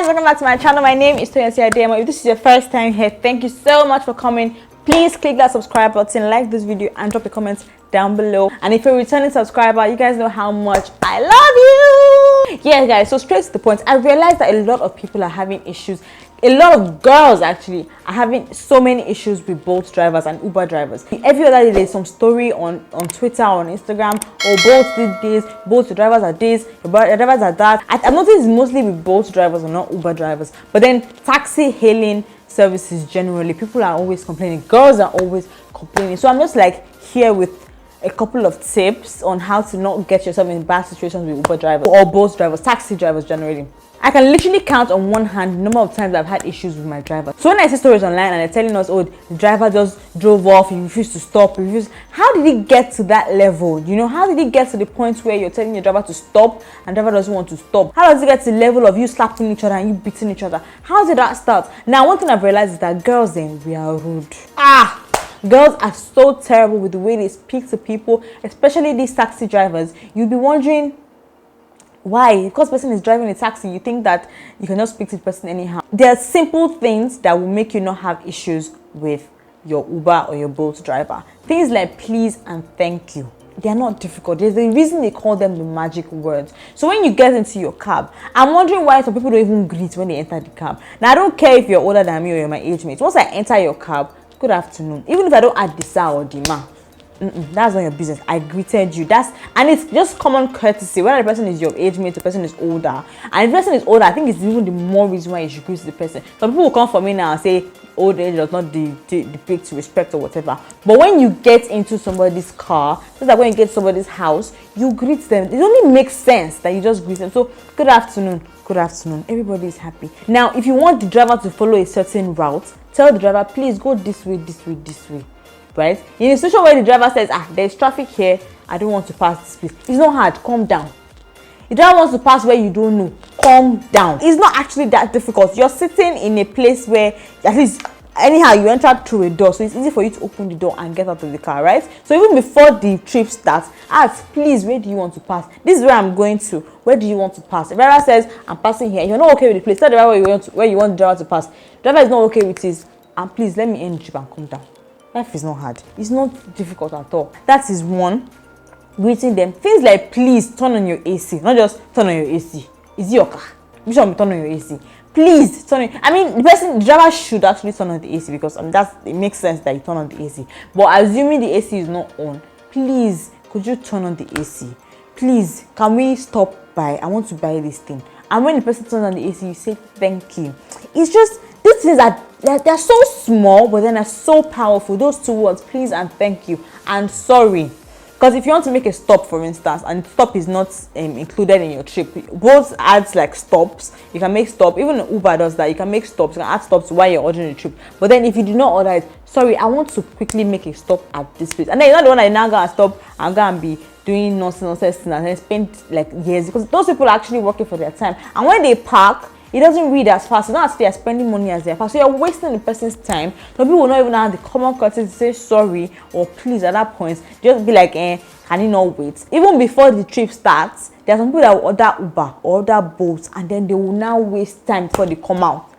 welcome back to my channel. My name is Toyosi Ademo. If this is your first time here, thank you so much for coming. Please click that subscribe button, like this video, and drop a comment down below. And if you're a returning subscriber, you guys know how much I love you. Yeah, guys, so straight to the point. I realized that a lot of people are having issues. A lot of girls actually are having so many issues with Bolt drivers and Uber drivers. Every other day there's some story on Twitter or on Instagram, or Bolt did this, Bolt drivers are this, your drivers are that. I've noticed it's mostly with Bolt drivers or not Uber drivers. But then taxi hailing services generally, people are always complaining. Girls are always complaining. So I'm just like here with a couple of tips on how to not get yourself in bad situations with Uber drivers or Bolt drivers, taxi drivers generally. I can literally count on one hand the number of times I've had issues with my driver. So when I see stories online and they're telling us, oh, the driver just drove off, he refused to stop, how did he get to that level? You know, how did he get to the point where you're telling your driver to stop and driver doesn't want to stop? How does it get to the level of you slapping each other and you beating each other? How did that start? Now, one thing I've realized is that girls, we are rude. Girls are so terrible with the way they speak to people, especially these taxi drivers. You'll be wondering, why? Because the person is driving a taxi, you think that you cannot speak to the person anyhow. There are simple things that will make you not have issues with your Uber or your Bolt driver. Things like please and thank you. They are not difficult. There's a reason they call them the magic words. So when you get into your cab, I'm wondering why some people don't even greet when they enter the cab. Now, I don't care if you're older than me or you're my age mate. Once I enter your cab, good afternoon. Even if I don't add the sir or the ma. That's not your business. I greeted you. And it's just common courtesy. Whether the person is your age mate, the person is older. And if the person is older, I think it's even the more reason why you should greet the person. Some people will come for me now and say old age does not depict respect or whatever. But when you get into somebody's car, just like when you get to somebody's house, you greet them. It only makes sense that you just greet them. So good afternoon. Good afternoon. Everybody is happy. Now, if you want the driver to follow a certain route, tell the driver, please go this way, this way, this way. Right? In a situation where the driver says, there's traffic here, I don't want to pass this place. It's not hard, calm down. The driver wants to pass where you don't know, calm down. It's not actually that difficult. You're sitting in a place where, at least, anyhow, you entered through a door, so it's easy for you to open the door and get out of the car, right? So even before the trip starts, ask, please, where do you want to pass? This is where I'm going to. Where do you want to pass? The driver says, I'm passing here. You're not okay with the place. Tell the driver where you want the driver to pass. The driver is not okay with this. And please, let me end the trip and come down. Life is not hard. It's not difficult at all. That is one. Greeting them. Things like please turn on your AC. Not just turn on your AC. Is it your car? You should turn on your AC. Please turn on. I mean, the driver should actually turn on the AC because it makes sense that you turn on the AC. But assuming the AC is not on, please, could you turn on the AC? Please, can we stop by? I want to buy this thing. And when the person turns on the AC, you say thank you. It's just these things are they're so small, but then they're so powerful. Those two words, please and thank you and sorry. Because if you want to make a stop, for instance, and stop is not included in your trip, both adds like stops. You can make stop. Even Uber does that. You can make stops. You can add stops while you're ordering the trip. But then if you do not order it, sorry, I want to quickly make a stop at this place. And then you're not the one that now gonna stop and go and be doing nonsense and then spend like years, because those people are actually working for their time. And when they park, it doesn't read as fast. It's not as if they are spending money as they are fast. So you're wasting the person's time. So people will not even have the common courtesy to say sorry or please at that point. Just be like, can you not wait? Even before the trip starts, there are some people that will order Uber or order Bolt and then they will now waste time before they come out.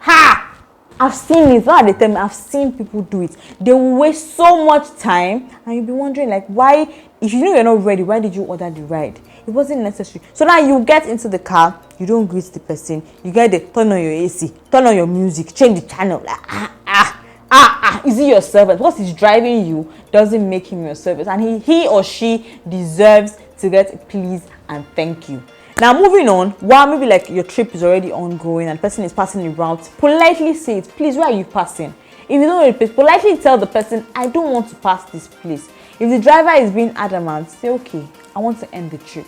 I've seen it. Not at the time, I've seen people do it. They will waste so much time and you'll be wondering like, why, if you know you're not ready, why did you order the ride? It wasn't necessary. So now you get into the car, you don't greet the person, you get the turn on your AC, turn on your music, change the channel. Like, is he your servant? Because he's driving you doesn't make him your servant, and he or she deserves to get please and thank you. Now moving on, while maybe like your trip is already ongoing and the person is passing the route, politely say it, please, where are you passing? If you don't know the place, politely tell the person, I don't want to pass this place. If the driver is being adamant, say, okay, I want to end the trip.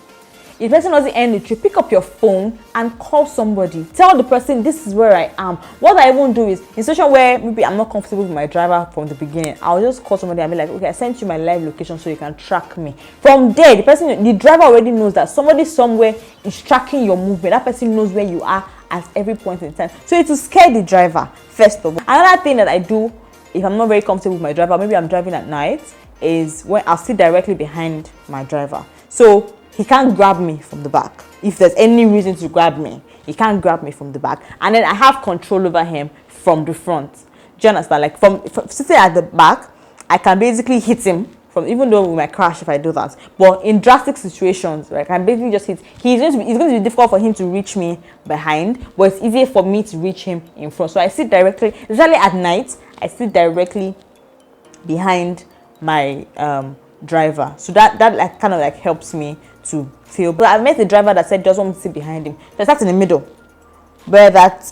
If the person doesn't end the trip, pick up your phone and call somebody. Tell the person, this is where I am. What I won't do is, in a situation where maybe I'm not comfortable with my driver from the beginning, I'll just call somebody and be like, okay, I sent you my live location so you can track me. From there, the driver already knows that somebody somewhere is tracking your movement. That person knows where you are at every point in time. So it will scare the driver, first of all. Another thing that I do, if I'm not very comfortable with my driver, maybe I'm driving at night, is when I'll sit directly behind my driver. So he can't grab me from the back. If there's any reason to grab me, he can't grab me from the back. And then I have control over him from the front. Do you understand? Like from sitting at the back, I can basically hit him from, even though we might crash if I do that. But in drastic situations, like I can basically just hit. It's going to be difficult for him to reach me behind, but it's easier for me to reach him in front. So I sit directly, especially at night, I sit directly behind my driver. So that like kind of like helps me to feel. But I met a driver that said doesn't want me to sit behind him. So I sat in the middle where that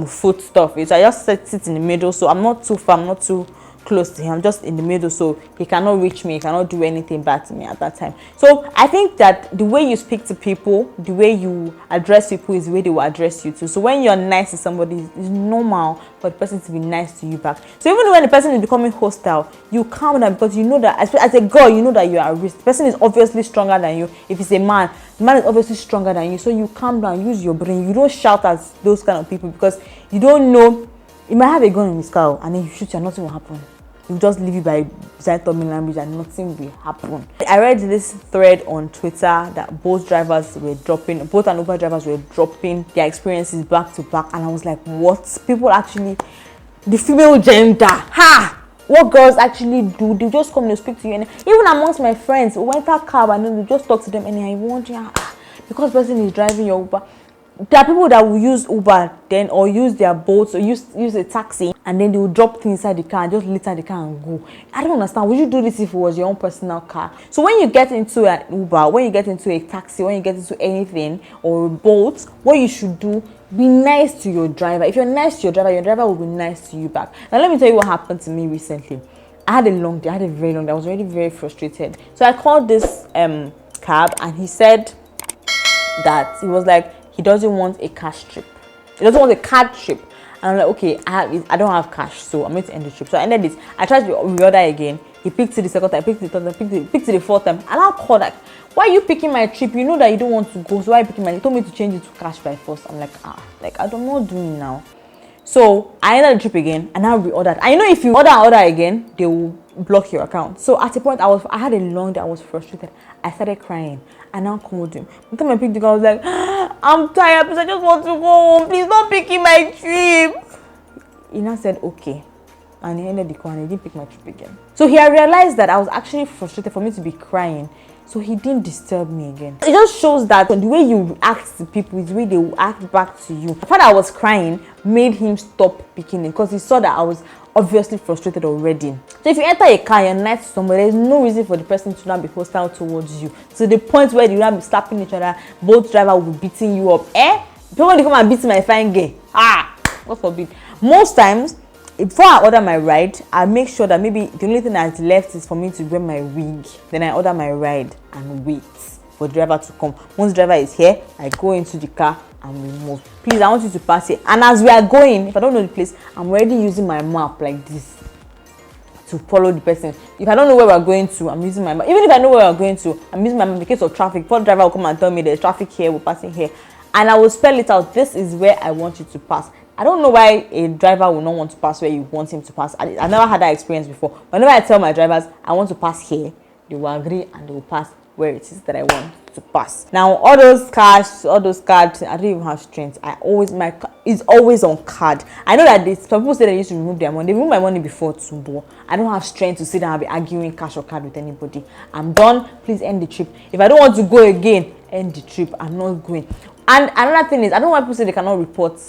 foot stuff is. So I just sit in the middle, so I'm not too far, I'm not too close to him, I'm just in the middle, so he cannot reach me, he cannot do anything bad to me at that time. So I think that the way you speak to people, the way you address people is the way they will address you too. So when you're nice to somebody, it's normal for the person to be nice to you back. So even when the person is becoming hostile, you calm down, because you know that as a girl, you know that you are at risk. The person is obviously stronger than you. If it's a man, the man is obviously stronger than you. So you calm down, use your brain. You don't shout at those kind of people, because you don't know, you might have a gun in his car and then you shoot and nothing will happen. You just leave it by beside Tommy Lambridge and nothing will happen. I read this thread on Twitter that both an Uber drivers were dropping their experiences back to back, and I was like, what? People actually, the female gender, what girls actually do, they just come to speak to you. And even amongst my friends, we went a cab and then we just talk to them, and I want because the person is driving your Uber. There are people that will use Uber then, or use their boats, or use a taxi, and then they will drop things inside the car and just litter the car and go. I don't understand. Would you do this if it was your own personal car? So when you get into an Uber, when you get into a taxi, when you get into anything, or a boat, what you should do, be nice to your driver. If you're nice to your driver will be nice to you back. Now let me tell you what happened to me recently. I had a very long day. I was already very frustrated. So I called this cab, and he said that he was like, he doesn't want a cash trip. He doesn't want a card trip. And I'm like, okay, I don't have cash, so I'm going to end the trip. So I ended this. I tried to reorder again. He picked it the second time, picked it the third time, picked it the fourth time. And I'll call that. Why are you picking my trip? You know that you don't want to go. So why are you picking my? He told me to change it to cash by force. I'm like, I'm not doing it now. So I ended the trip again, and I reordered. I know if you order again, they will block your account. So at a point, I had a long day. I was frustrated. I started crying. I now called him. By the time I picked the guy, I was like, I'm tired, please, I just want to go home. Please don't pick my trip. He now said, okay. And he ended the call and he didn't pick my trip again. So here I realized that I was actually frustrated for me to be crying. So he didn't disturb me again. It just shows that the way you react to people is the way they will act back to you. The fact that I was crying made him stop picking it, because he saw that I was obviously frustrated already. So if you enter a car, you're nice to somebody, there's no reason for the person to not be hostile towards you. To the point where you will be slapping each other, both driver will be beating you up. People want to come and beat my fine girl. God forbid. Most times, before I order my ride, I make sure that maybe the only thing that's left is for me to wear my wig. Then I order my ride and wait for the driver to come. Once the driver is here, I go into the car and we move. Please, I want you to pass here. And as we are going, if I don't know the place, I'm already using my map like this to follow the person. If I don't know where we're going to, I'm using my map. Even if I know where we're going to, I'm using my map in case of traffic. Before the driver will come and tell me there's traffic here, we're passing here. And I will spell it out. This is where I want you to pass. I don't know why a driver will not want to pass where you want him to pass. I've never had that experience before. Whenever I tell my drivers I want to pass here, they will agree and they will pass where it is that I want to pass. Now, all those cards, I don't even have strength. My card is always on card. I know that some people say they used to remove their money. They removed my money before too, but I don't have strength to sit down and be arguing cash or card with anybody. I'm done. Please end the trip. If I don't want to go again, end the trip. I'm not going. And another thing is, I don't want people to say they cannot report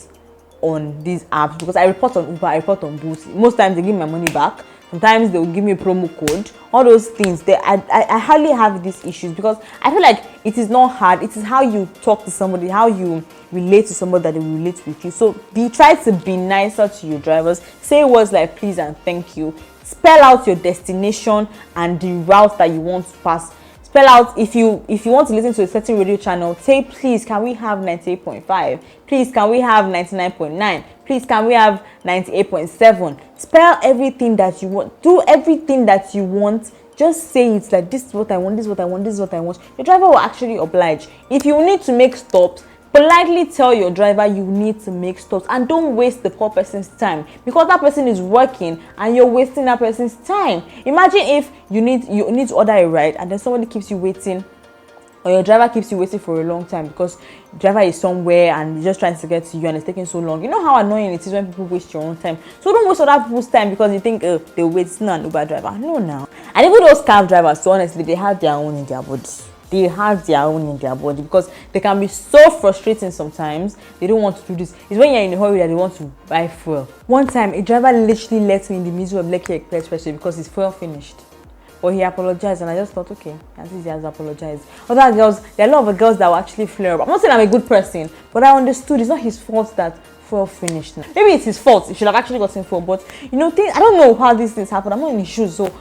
on these apps, because I report on Uber, I report on Boost. Most times they give me my money back. Sometimes they will give me a promo code. All those things. I hardly have these issues, because I feel like it is not hard. It is how you talk to somebody, how you relate to somebody that they will relate with you. So try to be nicer to your drivers. Say words like please and thank you. Spell out your destination and the route that you want to pass. Spell out, if you want to listen to a certain radio channel, say please can we have 98.5, please can we have 99.9, please can we have 98.7. Spell everything that you want, do everything that you want. Just say it like this is what I want, this is what I want, this is what I want. Your driver will actually oblige. If you need to make stops, politely tell your driver you need to make stops, and don't waste the poor person's time, because that person is working and you're wasting that person's time. Imagine if you need to order a ride and then somebody keeps you waiting or your driver keeps you waiting for a long time because the driver is somewhere and he's just trying to get to you and it's taking so long. You know how annoying it is when people waste your own time. So don't waste other people's time because you think, oh, they'll wait. It's not an Uber driver. No, now. And even those cab drivers, so honestly, they have their own in their body. They have their own in their body because they can be so frustrating sometimes. They don't want to do this. It's when you're in a hurry that they want to buy fuel. One time, a driver literally let me in the middle of Lekki Expressway because his fuel finished. But he apologized and I just thought, okay, at least he has apologized. Other girls, there are a lot of girls that will actually flare up. I'm not saying I'm a good person, but I understood it's not his fault that fuel finished. Maybe it's his fault. He should have actually gotten fuel. But you know, I don't know how these things happen. I'm not in his shoes, so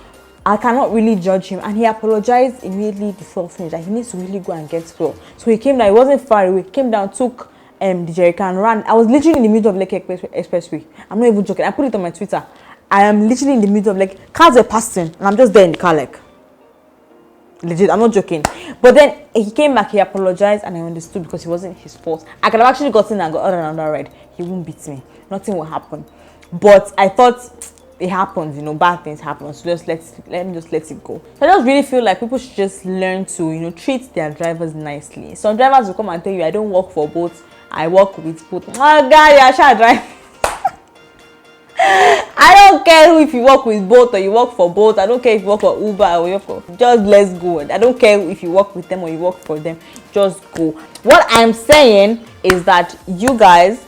I cannot really judge him. And he apologized immediately before finished that he needs to really go and get fuel. So he came down, he wasn't far away, he came down, took the jerry can, ran. I was literally in the middle of Lekki Expressway. I'm not even joking. I put it on my Twitter. I am literally in the middle of like cars were passing and I'm just there in the car like legit. I'm not joking. But then he came back, he apologized and I understood because it wasn't his fault. I could have actually gotten and got another ride. He won't beat me. Nothing will happen. But I thought it happens, you know, bad things happen. So just let me just let it go. So I just really feel like people should just learn to, you know, treat their drivers nicely. Some drivers will come and tell you, I don't work for both, I work with both. Oh guy, I shall drive. I don't care if you work with both or you work for both. I don't care if you work for Uber or you work for, just let's go. I don't care if you work with them or you work for them, just go. What I'm saying is that you guys,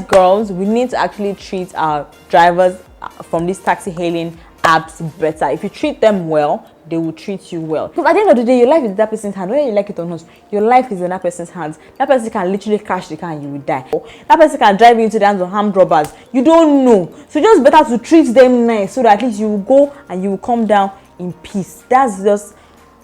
girls, we need to actually treat our drivers from these taxi hailing apps better. If you treat them well, they will treat you well. Because at the end of the day, your life is in that person's hand. Whether you like it or not, your life is in that person's hands. That person can literally crash the car and you will die. That person can drive you into the hands of armed robbers. You don't know. So just better to treat them nice so that at least you will go and you will come down in peace. That's just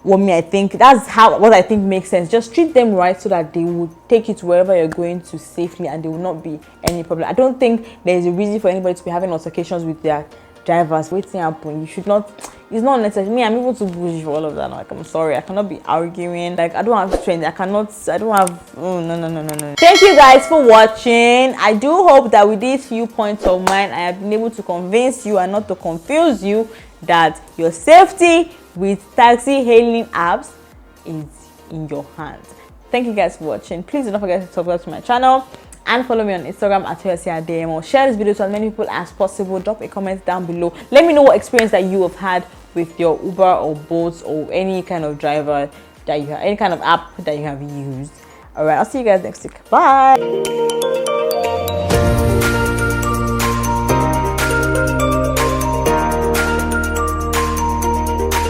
what I think. That's what I think makes sense. Just treat them right so that they will take you to wherever you're going to safely and there will not be any problem. I don't think there is a reason for anybody to be having altercations with their drivers. Waiting happen. You should not. It's not necessary. Me, I'm able to push for all of that. Like, I'm sorry, I cannot be arguing. Like, I don't have strength. I don't have. Oh, no. Thank you guys for watching. I do hope that with these few points of mine, I have been able to convince you and not to confuse you that your safety with taxi hailing apps is in your hands. Thank you guys for watching. Please do not forget to subscribe to my channel and follow me on Instagram at xoxoxo. Share this video to as many people as possible. Drop a comment down below. Let me know what experience that you have had with your Uber or Bolt or any kind of driver that you have, any kind of app that you have used. All right, I'll see you guys next week. Bye.